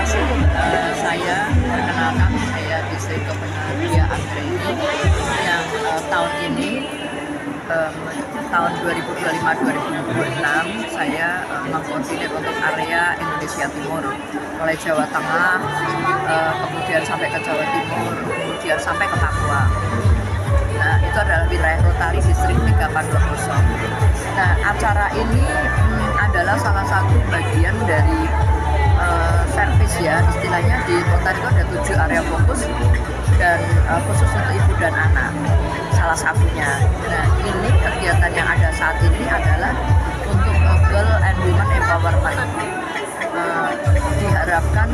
Saya perkenalkan, saya Distrik Gubernur Dia Anggreni yang tahun ini tahun 2025-2026 saya mengkoordinir untuk area Indonesia Timur, mulai Jawa Tengah, kemudian sampai ke Jawa Timur, kemudian sampai ke Papua. Nah, itu adalah wilayah Rotari Distrik 3420. Nah, acara ini adalah salah satu bagian dari servis ya, istilahnya di Rotari itu ada 7 area fokus dan khusus untuk ibu dan anak salah satunya. Nah, ini kegiatan yang ada saat ini adalah untuk girl and women empowerment. Diharapkan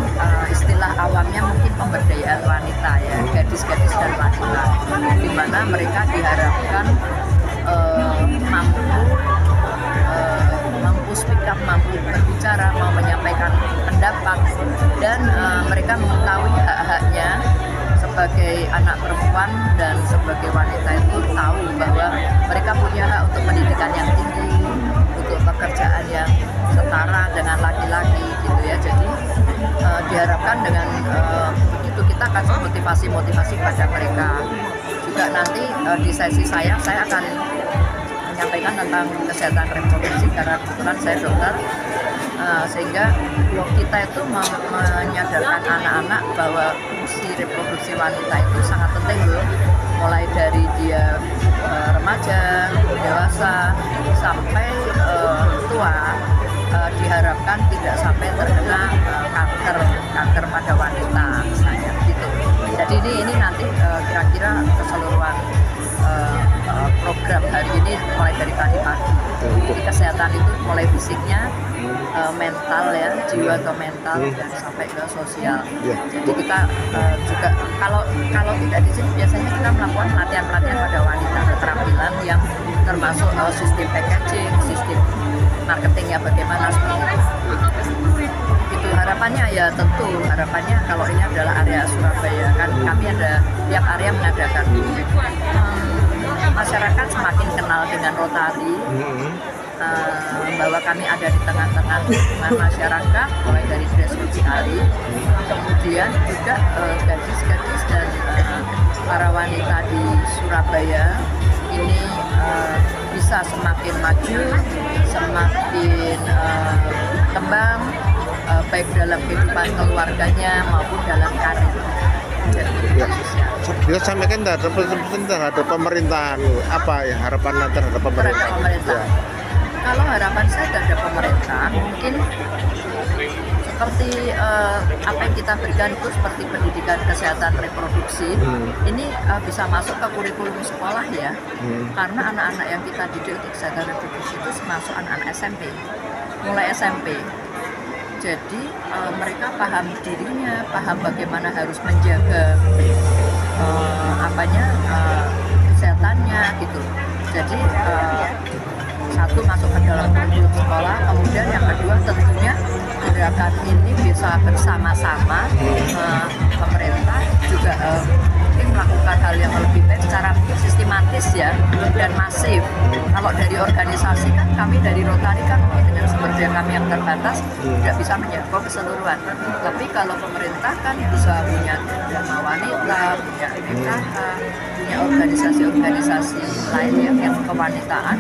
istilah awamnya mungkin pemberdayaan wanita ya, gadis-gadis dan wanita, di mana mereka diharapkan mampu speak up, mampu berbicara, mau menyampaikan pendapat, dan mereka mengetahui hak-haknya sebagai anak perempuan dan sebagai wanita itu tahu bahwa mereka punya hak untuk pendidikan yang tinggi, untuk pekerjaan yang setara dengan laki-laki gitu ya. Jadi diharapkan dengan begitu kita akan motivasi pada mereka. Juga nanti di sesi saya akan menyampaikan tentang kesehatan reproduksi karena kebetulan saya dokter, sehingga kita itu menyadarkan anak-anak bahwa fungsi reproduksi wanita itu sangat penting loh, mulai dari dia remaja, dewasa sampai tua. Diharapkan tidak sampai terkena kanker pada wanita misalnya gitu. Jadi ini nanti kira-kira keseluruhan program hari ini mulai dari tadi pagi. Jadi kesehatan itu mulai fisiknya, mental ya, jiwa atau mental, dan sampai ke sosial. Jadi kita juga kalau tidak di sini biasanya kita melakukan pelatihan pada wanita, keterampilan yang termasuk sistem packaging, sistem marketingnya bagaimana seperti itu. Itu harapannya ya, tentu harapannya kalau ini adalah area Surabaya kan kami ada tiap area mengadakan masyarakat semakin kenal dengan Rotari, bahwa kami ada di tengah-tengah lingkungan masyarakat mulai dari grassroots sekali, kemudian juga gadis-gadis dan para wanita di Surabaya ini bisa semakin maju, semakin kembang, baik dalam kehidupan keluarganya maupun dalam karir. Dia sampaikan terhadap pemerintahan, apa ya harapan terhadap pemerintah? Ya. Kalau harapan saya terhadap pemerintah mungkin seperti apa yang kita berikan itu seperti pendidikan kesehatan reproduksi, ini bisa masuk ke kurikulum sekolah ya, karena anak-anak yang kita didik untuk kesehatan reproduksi itu masuk anak-anak SMP, mulai SMP. Jadi mereka paham dirinya, paham bagaimana harus menjaga kesehatannya gitu. Jadi satu masuk ke dalam kurikulum sekolah, kemudian yang kedua tentunya gerakan ini bisa bersama-sama pemerintah juga mungkin melakukan hal yang lebih baik secara sistematis ya dan masif. Kalau dari organisasi kan kami dari Rotari kan dengan sumber daya kami yang terbatas tidak bisa menjangkau keseluruhan. Tapi kalau pemerintah kan bisa punya Dharma Wanita, punya PKK, punya organisasi-organisasi lain yang kewanitaan,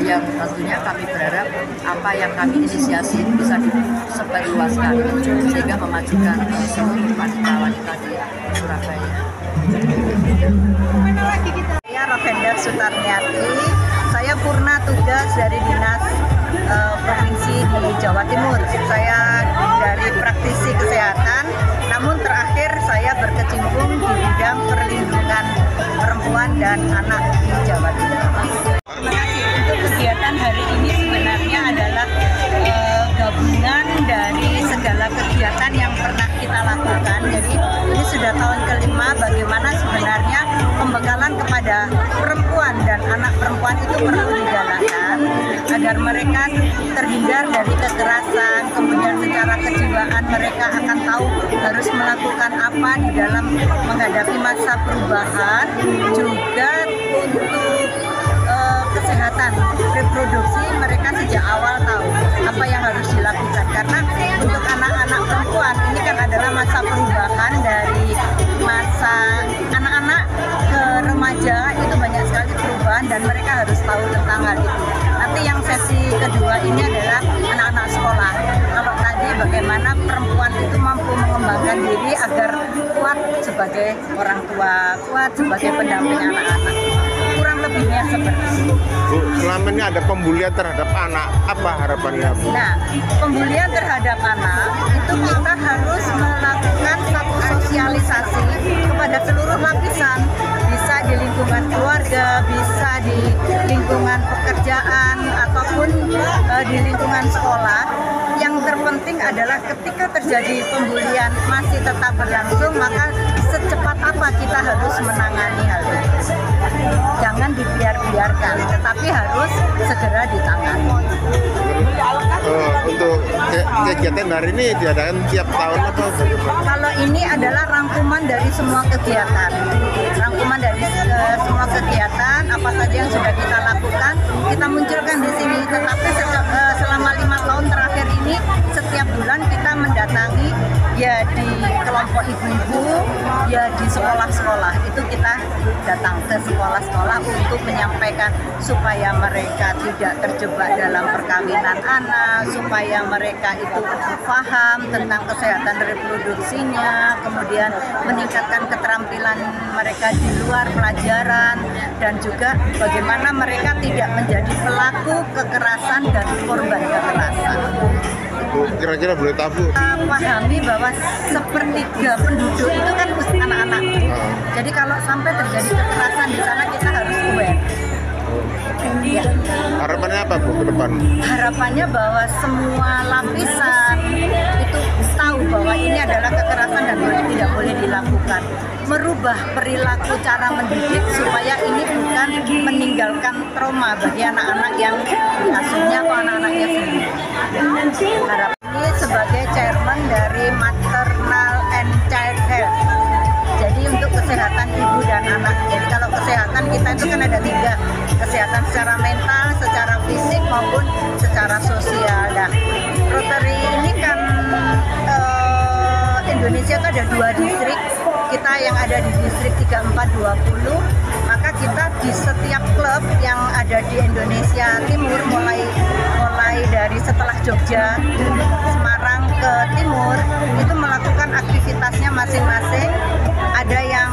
yang tentunya kami berharap apa yang kami inisiasi bisa disebarluaskan sehingga memajukan seluruh wanita-wanita di Surabaya. Saya Rovenda Sutarniati, saya purna tugas dari Dinas Provinsi di Jawa Timur. Saya dari praktisi kesehatan, namun terakhir saya berkecimpung di bidang perlindungan perempuan dan anak di Jawa Timur. Untuk kegiatan hari ini sebenarnya adalah gabungan dari segala kegiatan yang pernah kita lakukan. Jadi ini sudah tahun kelima bagaimana sebenarnya pembekalan kepada perempuan dan anak perempuan itu perlu digalakkan agar mereka terhindar dari kekerasan, kemudian secara kejiwaan mereka akan tahu harus melakukan apa di dalam menghadapi masa perubahan, juga untuk kesehatan reproduksi mereka sejak awal tahu apa yang harus dilakukan, karena untuk anak-anak perempuan masa perubahan dari masa anak-anak ke remaja, itu banyak sekali perubahan dan mereka harus tahu tentang hal itu. Nanti yang sesi kedua ini adalah anak-anak sekolah. Kalau tadi bagaimana perempuan itu mampu mengembangkan diri agar kuat sebagai orang tua, kuat sebagai pendamping anak-anak. Kurang lebihnya seperti itu. Bu, selama ini ada pembulian terhadap anak, apa harapannya Bu? Nah, pembulian terhadap anak itu kita harus melakukan satu sosialisasi kepada seluruh lapisan, bisa di lingkungan keluarga, bisa di lingkungan pekerjaan, ataupun di lingkungan sekolah. Yang terpenting adalah ketika terjadi pembulian masih tetap berlangsung, maka secepat apa kita harus menangani hal itu. Jangan dibiarkan, tetapi harus segera ditangani. Untuk kegiatan hari ini diadakan tiap tahun atau bagaimana? Kalau ini adalah rangkuman dari semua kegiatan, semua kegiatan apa saja yang sudah kita lakukan, kita munculkan di sini. Tetapi selama 5 tahun terakhir ini, setiap bulan kita mendatangi ya di kelompok ibu-ibu, ya di sekolah-sekolah. Itu kita datang ke sekolah-sekolah untuk menyampaikan supaya mereka tidak terjebak dalam perkawinan anak, supaya mereka itu paham tentang kesehatan reproduksinya, kemudian meningkatkan keterampilan mereka di luar pelajaran, dan juga bagaimana mereka tidak menjadi pelaku kekerasan dan korban kekerasan. Bu, kira-kira boleh tahu? Pahami bahwa sepertiga penduduk itu kan anak-anak. Jadi kalau sampai terjadi kekerasan di sana, kita harus aware. Ya. Harapannya apa Bu ke depan? Harapannya bahwa semua lapisan itu tahu bahwa ini adalah kekerasan dan tidak boleh dilakukan. Merubah perilaku cara mendidik supaya ini bukan meninggalkan trauma bagi anak-anak yang diasuhnya atau anak-anaknya sendiri. Harapan ini sebagai chairman dari Maternal and Child Health. Jadi untuk kesehatan ibu dan anak. Jadi kalau kesehatan kita itu kan ada 3, kesehatan secara mental, secara fisik maupun secara sosial. Nah, Rotary ini kan Indonesia itu ada 2 distrik. Kita yang ada di distrik 3420, maka kita di setiap klub yang ada di Indonesia Timur, mulai dari setelah Jogja, Semarang ke timur, itu melakukan aktivitasnya masing-masing. Ada yang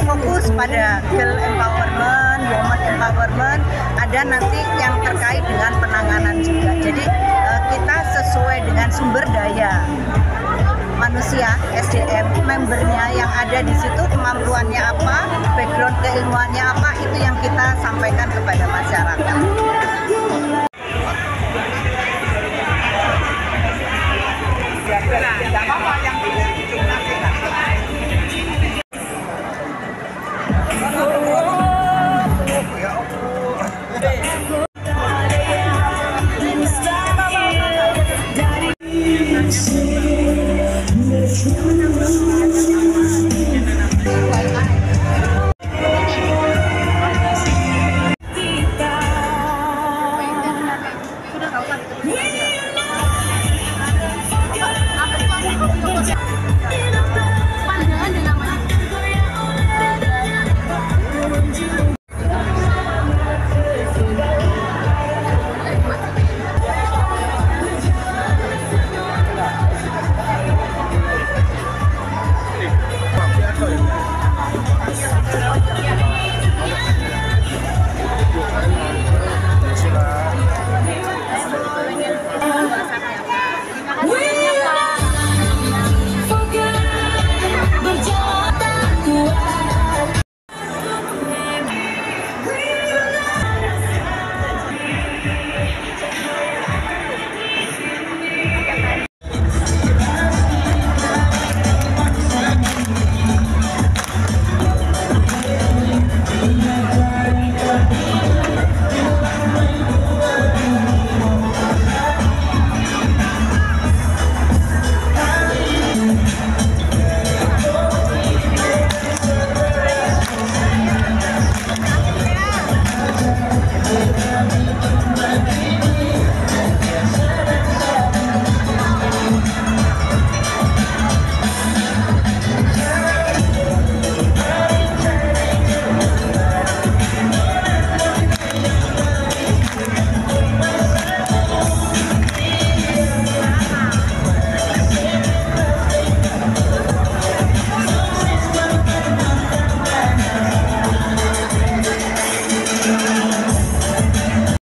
fokus pada girl empowerment, woman empowerment, ada nanti yang terkait dengan penanganan juga. Jadi kita sesuai dengan sumber daya manusia, SDM, membernya yang ada di situ, kemampuannya apa, background keilmuannya apa, itu yang kita sampaikan kepada masyarakat. Let's